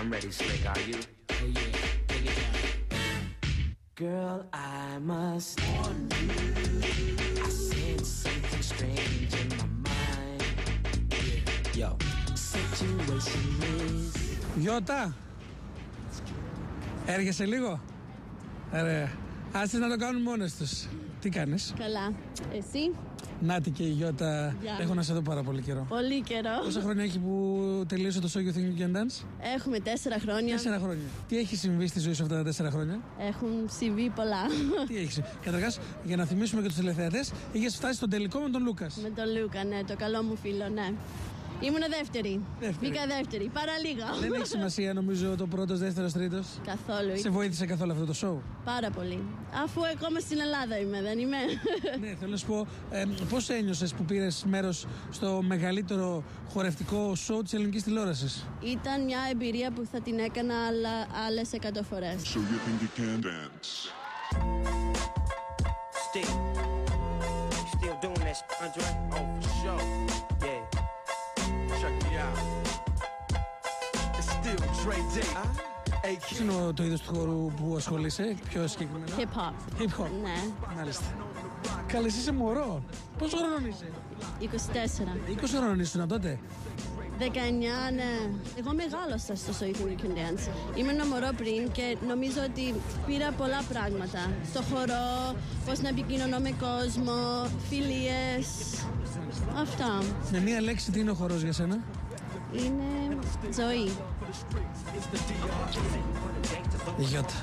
I'm ready, slick, are you? Oh yeah, take it down. Girl, I must warn you, I sense something strange in my mind. Yeah. Yo, situation is... Γιώτα, έρχεσαι λίγο. Ωραία. Άσε να το κάνουν μόνες τους. Τι κάνεις? Καλά. Εσύ? Νάτι και η Γιώτα. Έχω να σε δω πάρα πολύ καιρό. Πολύ καιρό. Πόσα χρόνια έχει που τελείωσε το show You Think You Can Dance? Έχουμε 4 χρόνια. 4 χρόνια. Τι έχει συμβεί στη ζωή σου αυτά τα 4 χρόνια? Έχουν συμβεί πολλά. Τι έχει συμβεί? Καταρχάς, για να θυμίσουμε και τους τηλεθεατές, είχες φτάσει στον τελικό με τον Λούκας. Με τον Λούκα, ναι, το καλό μου φίλο, ναι. Ήμουνα δεύτερη. Μπήκα δεύτερη. Παραλίγα. Δεν έχει σημασία, νομίζω, το πρώτος, δεύτερος, τρίτος. Καθόλου. Σε βοήθησε καθόλου αυτό το show? Πάρα πολύ. Αφού ακόμα στην Ελλάδα είμαι, δεν είμαι? Ναι, θέλω να σου πω, πώς ένιωσες που πήρες μέρος στο μεγαλύτερο χορευτικό show της ελληνικής τηλεόρασης? Ήταν μια εμπειρία που θα την έκανα άλλες 100 φορές. So you think you can dance? Still doing that, Andre? Oh, for sure. Yeah. Check me out. It's still Dre Day. Ποιο είναι το είδος του χώρου που ασχολείσαι, πιο συγκεκριμένα? Hip hop. Hip hop. Ναι. Μάλιστα. Καλέ, είσαι μωρό. Πόσο χρόνο είσαι? 24. 20 χρονών ήσουν τότε? 19, ναι. Εγώ μεγάλωσα στο So You Think You Can Dance. Είμαι ένα μωρό πριν και νομίζω ότι πήρα πολλά πράγματα. Στο χορό, πώς να επικοινωνώ με κόσμο, φιλίες. Αυτά. Με μία λέξη, τι είναι ο χορός για σένα? Είναι ζωή. Γιώτα.